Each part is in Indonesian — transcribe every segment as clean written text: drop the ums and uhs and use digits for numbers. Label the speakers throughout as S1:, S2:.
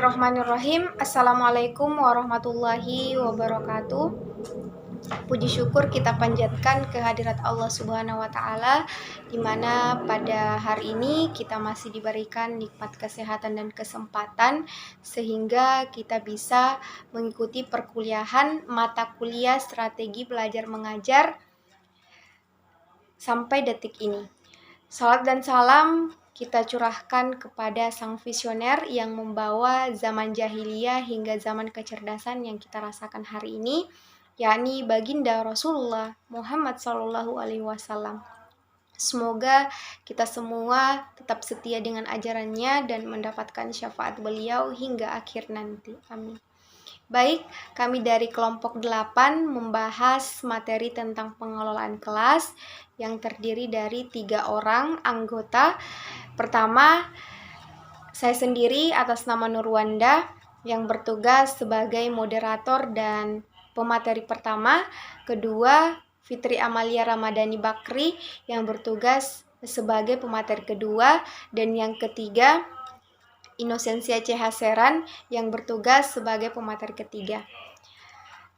S1: Bismillahirrahmanirrahim. Assalamualaikum warahmatullahi wabarakatuh. Puji syukur kita panjatkan kehadirat Allah Subhanahu wa Ta'ala, di mana pada hari ini kita masih diberikan nikmat kesehatan dan kesempatan sehingga kita bisa mengikuti perkuliahan mata kuliah strategi belajar mengajar sampai detik ini. Salat dan salam kita curahkan kepada sang visioner yang membawa zaman jahiliyah hingga zaman kecerdasan yang kita rasakan hari ini, yakni baginda Rasulullah Muhammad SAW. Semoga kita semua tetap setia dengan ajarannya dan mendapatkan syafaat beliau hingga akhir nanti. Amin. Baik, kami dari kelompok 8 membahas materi tentang pengelolaan kelas yang terdiri dari 3 orang anggota. Pertama, saya sendiri atas nama Nurwanda yang bertugas sebagai moderator dan pemateri pertama. Kedua, Fitri Amalia Ramadhani Bakri yang bertugas sebagai pemateri kedua. Dan yang ketiga, Inosensia CH Seran yang bertugas sebagai pemateri ketiga.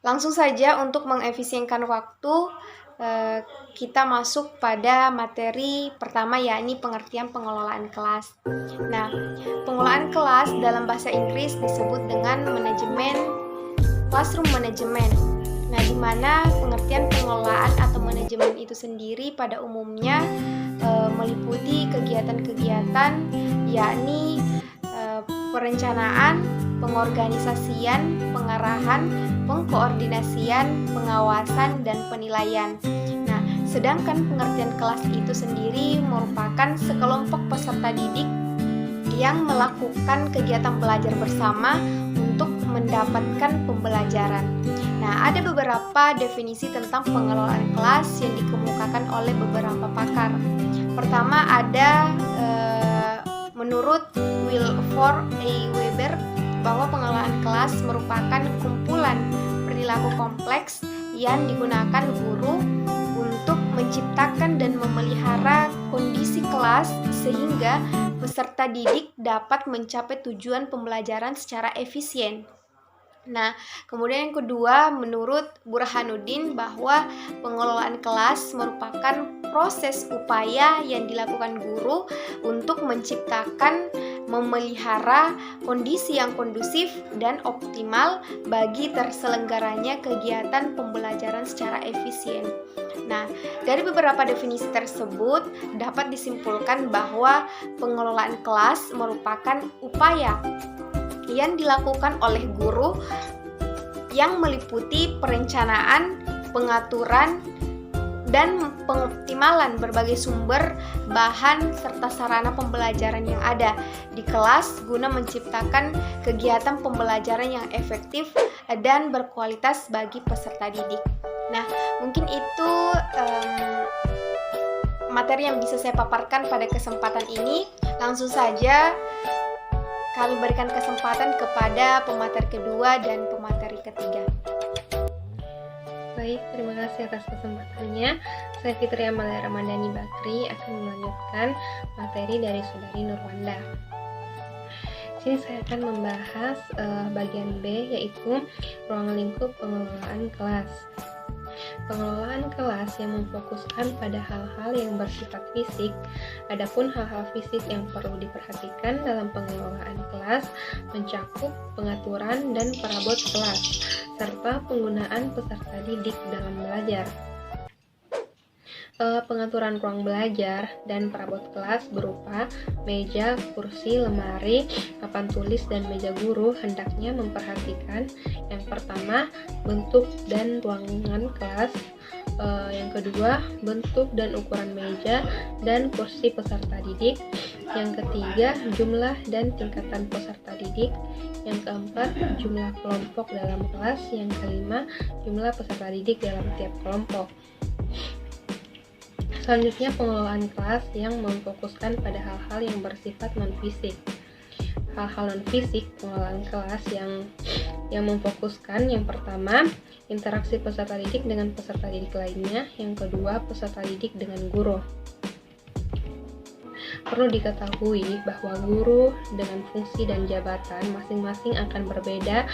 S1: Langsung saja untuk mengefisienkan waktu, kita masuk pada materi pertama, yakni pengertian pengelolaan kelas. Nah, pengelolaan kelas dalam bahasa Inggris disebut dengan manajemen, classroom management. Nah, di mana pengertian pengelolaan atau manajemen itu sendiri pada umumnya meliputi kegiatan-kegiatan, yakni perencanaan, pengorganisasian, pengarahan, pengkoordinasian, pengawasan, dan penilaian. Nah, sedangkan pengertian kelas itu sendiri merupakan sekelompok peserta didik yang melakukan kegiatan belajar bersama untuk mendapatkan pembelajaran. Nah, ada beberapa definisi tentang pengelolaan kelas yang dikemukakan oleh beberapa pakar. Pertama ada menurut Wilford A. Weber bahwa pengelolaan kelas merupakan kumpulan perilaku kompleks yang digunakan guru untuk menciptakan dan memelihara kondisi kelas sehingga peserta didik dapat mencapai tujuan pembelajaran secara efisien. Nah, kemudian yang kedua, menurut Burhanuddin bahwa pengelolaan kelas merupakan proses upaya yang dilakukan guru untuk menciptakan, memelihara kondisi yang kondusif dan optimal bagi terselenggaranya kegiatan pembelajaran secara efisien. Nah, dari beberapa definisi tersebut dapat disimpulkan bahwa pengelolaan kelas merupakan upaya yang dilakukan oleh guru yang meliputi perencanaan, pengaturan, dan pengoptimalan berbagai sumber, bahan, serta sarana pembelajaran yang ada di kelas guna menciptakan kegiatan pembelajaran yang efektif dan berkualitas bagi peserta didik. Nah, mungkin itu materi yang bisa saya paparkan pada kesempatan ini. Langsung saja kami berikan kesempatan kepada pemateri kedua dan pemateri ketiga.
S2: Baik, terima kasih atas kesempatannya. Saya Fitri Amalia Ramadhani Bakri akan melanjutkan materi dari Saudari Nurwanda. Sini saya akan membahas bagian B, yaitu ruang lingkup pengelolaan kelas. Pengelolaan kelas yang memfokuskan pada hal-hal yang bersifat fisik. Adapun hal-hal fisik yang perlu diperhatikan dalam pengelolaan kelas mencakup pengaturan dan perabot kelas, serta penggunaan peserta didik dalam belajar. Pengaturan ruang belajar dan perabot kelas berupa meja, kursi, lemari, papan tulis, dan meja guru hendaknya memperhatikan yang pertama, bentuk dan ruangan kelas, yang kedua, bentuk dan ukuran meja dan kursi peserta didik, yang ketiga, jumlah dan tingkatan peserta didik, yang keempat, jumlah kelompok dalam kelas, yang kelima, jumlah peserta didik dalam tiap kelompok. Selanjutnya, pengelolaan kelas yang memfokuskan pada hal-hal yang bersifat non-fisik. Hal-hal non-fisik pengelolaan kelas yang memfokuskan yang pertama, interaksi peserta didik dengan peserta didik lainnya, yang kedua, peserta didik dengan guru. Perlu diketahui bahwa guru dengan fungsi dan jabatan masing-masing akan berbeda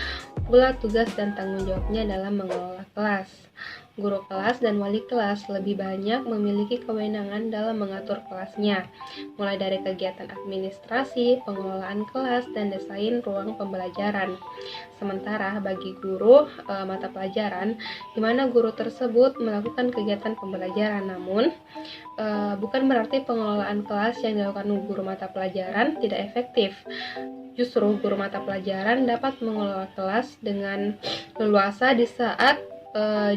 S2: pula tugas dan tanggung jawabnya dalam mengelola kelas. Guru kelas dan wali kelas lebih banyak memiliki kewenangan dalam mengatur kelasnya, mulai dari kegiatan administrasi, pengelolaan kelas, dan desain ruang pembelajaran. Sementara bagi guru mata pelajaran, di mana guru tersebut melakukan kegiatan pembelajaran, namun bukan berarti pengelolaan kelas yang dilakukan guru mata pelajaran tidak efektif. Justru guru mata pelajaran dapat mengelola kelas dengan leluasa di saat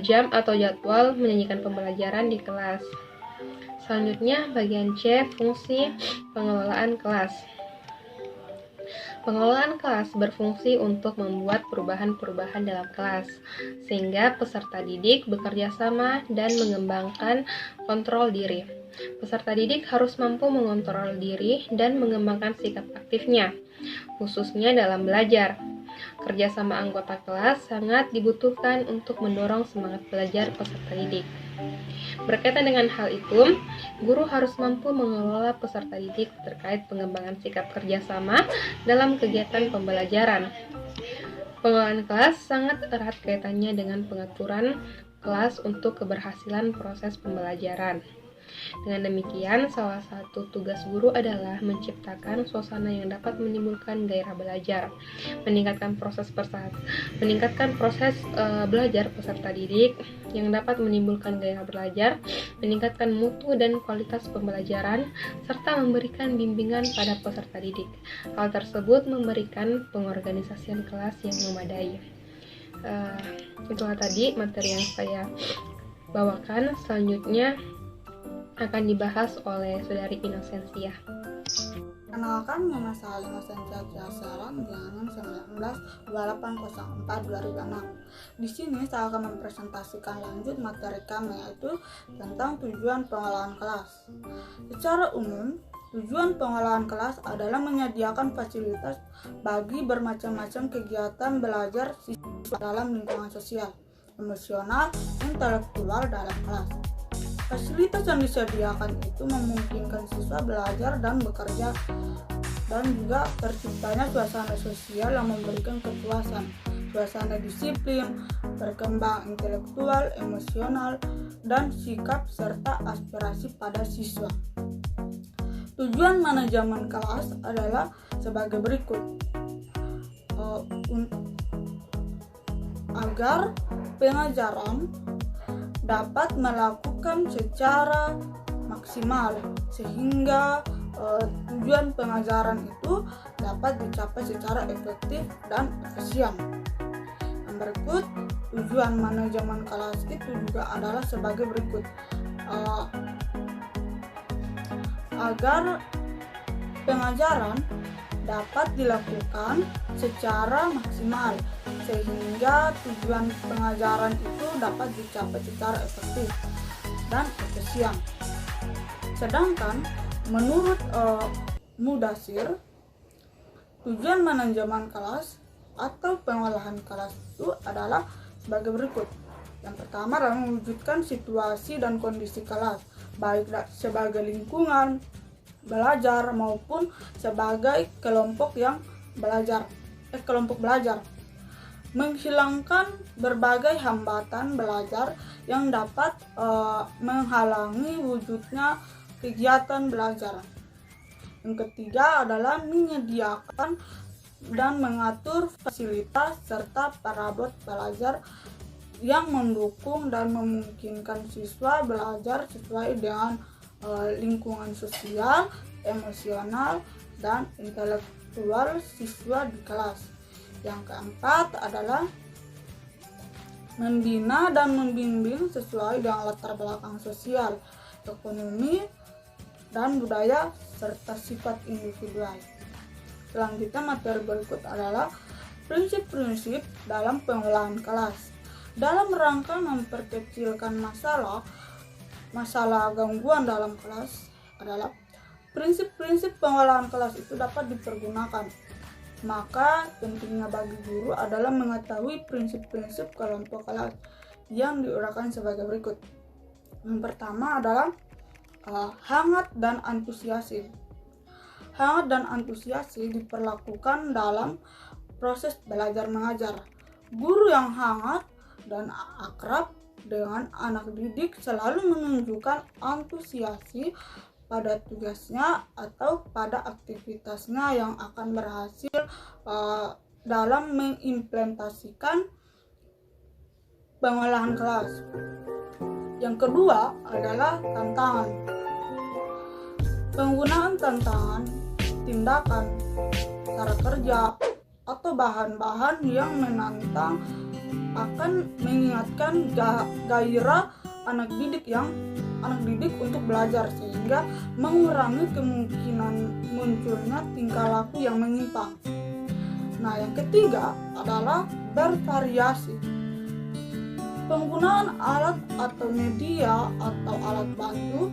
S2: jam atau jadwal menyanyikan pembelajaran di kelas. Selanjutnya, bagian C, fungsi pengelolaan kelas. Pengelolaan kelas berfungsi untuk membuat perubahan-perubahan dalam kelas, sehingga peserta didik bekerja sama dan mengembangkan kontrol diri. Peserta didik harus mampu mengontrol diri dan mengembangkan sikap aktifnya, khususnya dalam belajar. Kerjasama anggota kelas sangat dibutuhkan untuk mendorong semangat belajar peserta didik. Berkaitan dengan hal itu, guru harus mampu mengelola peserta didik terkait pengembangan sikap kerjasama dalam kegiatan pembelajaran. Pengelolaan kelas sangat erat kaitannya dengan pengaturan kelas untuk keberhasilan proses pembelajaran. Dengan demikian, salah satu tugas guru adalah menciptakan suasana yang dapat menimbulkan gairah belajar, meningkatkan proses belajar peserta didik yang dapat menimbulkan gairah belajar, meningkatkan mutu dan kualitas pembelajaran, serta memberikan bimbingan pada peserta didik. Hal tersebut memberikan pengorganisasian kelas yang memadai. Itulah tadi materi yang saya bawakan. Selanjutnya akan dibahas oleh Saudari Inosensia.
S3: Kenalkan, nama saya Inosensia Tiasaran, bilangan 192804-2006. Di sini saya akan mempresentasikan lanjut materi kami, yaitu tentang tujuan pengelolaan kelas. Secara umum, tujuan pengelolaan kelas adalah menyediakan fasilitas bagi bermacam-macam kegiatan belajar siswa dalam lingkungan sosial, emosional, intelektual dalam kelas. Fasilitas yang disediakan itu memungkinkan siswa belajar dan bekerja, dan juga terciptanya suasana sosial yang memberikan kepuasan, suasana disiplin, berkembang intelektual, emosional, dan sikap serta aspirasi pada siswa. Tujuan manajemen kelas adalah sebagai berikut. Agar pengajaran dapat melakukan secara maksimal, sehingga tujuan pengajaran itu dapat dicapai secara efektif dan efisien. Yang berikut, tujuan manajemen kelas itu juga adalah sebagai berikut. Agar pengajaran dapat dilakukan secara maksimal, sehingga tujuan pengajaran itu dapat dicapai secara efektif dan efisien. Sedangkan menurut Mudasir, tujuan manajemen kelas atau pengolahan kelas itu adalah sebagai berikut. Yang pertama adalah mewujudkan situasi dan kondisi kelas, baik sebagai lingkungan belajar maupun sebagai kelompok belajar. Menghilangkan berbagai hambatan belajar yang dapat menghalangi wujudnya kegiatan belajar. Yang ketiga adalah menyediakan dan mengatur fasilitas serta perabot belajar yang mendukung dan memungkinkan siswa belajar sesuai dengan lingkungan sosial, emosional, dan intelektual siswa di kelas. Yang keempat adalah membina dan membimbing sesuai dengan latar belakang sosial, ekonomi, dan budaya, serta sifat individual. Selanjutnya materi berikut adalah prinsip-prinsip dalam pengelolaan kelas. Dalam rangka memperkecilkan masalah gangguan dalam kelas adalah prinsip-prinsip pengelolaan kelas itu dapat dipergunakan. Maka pentingnya bagi guru adalah mengetahui prinsip-prinsip kelompok kelas yang diuraikan sebagai berikut. Yang pertama adalah hangat dan antusiasis. hangat dan antusiasi diperlakukan dalam proses belajar mengajar. Guru yang hangat dan akrab dengan anak didik selalu menunjukkan antusiasi pada tugasnya atau pada aktivitasnya yang akan berhasil dalam mengimplementasikan pengolahan kelas. Yang kedua adalah tantangan. Penggunaan tantangan, tindakan, cara kerja, atau bahan-bahan yang menantang akan mengingatkan gairah anak didik untuk belajar, sehingga mengurangi kemungkinan munculnya tingkah laku yang menyimpang. Nah, yang ketiga adalah bervariasi. Penggunaan alat atau media atau alat bantu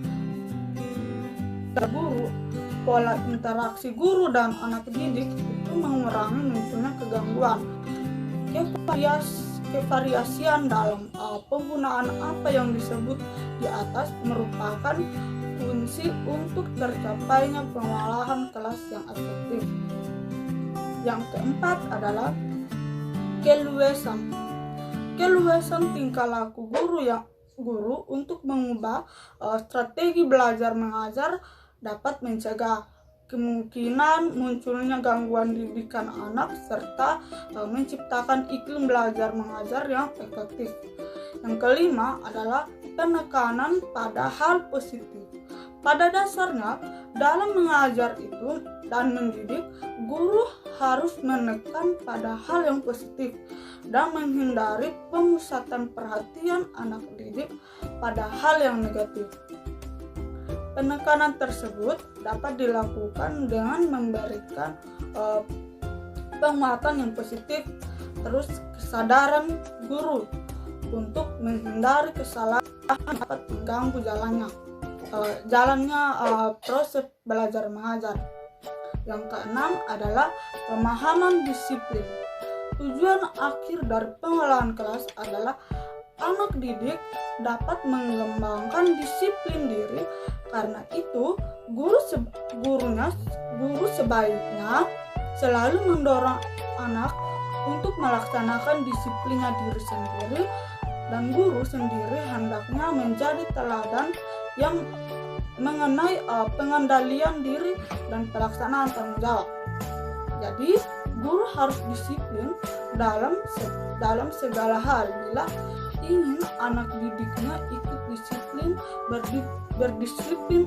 S3: guru, pola interaksi guru dan anak didik itu mengurangi munculnya kegangguan. Kevariasian dalam penggunaan apa yang disebut di atas merupakan kunci untuk tercapainya pengolahan kelas yang efektif. Yang keempat adalah keluasan. Keluasan tingkah laku guru untuk mengubah strategi belajar mengajar dapat mencegah kemungkinan munculnya gangguan didikan anak serta menciptakan iklim belajar mengajar yang efektif. Yang kelima adalah penekanan pada hal positif. Pada dasarnya, dalam mengajar itu dan mendidik, guru harus menekan pada hal yang positif dan menghindari pemusatan perhatian anak didik pada hal yang negatif. Penekanan tersebut dapat dilakukan dengan memberikan penguatan yang positif, terus kesadaran guru untuk menghindari kesalahan yang dapat mengganggu jalannya proses belajar mengajar. Yang keenam adalah pemahaman disiplin. Tujuan akhir dari pengolahan kelas adalah anak didik dapat mengembangkan disiplin diri. Karena itu, guru sebaiknya selalu mendorong anak untuk melaksanakan disiplinnya diri sendiri, dan guru sendiri hendaknya menjadi teladan yang mengenai pengendalian diri dan pelaksanaan tanggung jawab. Jadi, guru harus disiplin dalam segala hal bila ingin anak didiknya ikut disiplin, berdisiplin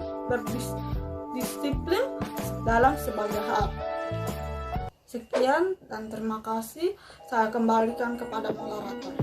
S3: dalam sebagai hal. Sekian dan terima kasih. Saya kembalikan kepada moderator.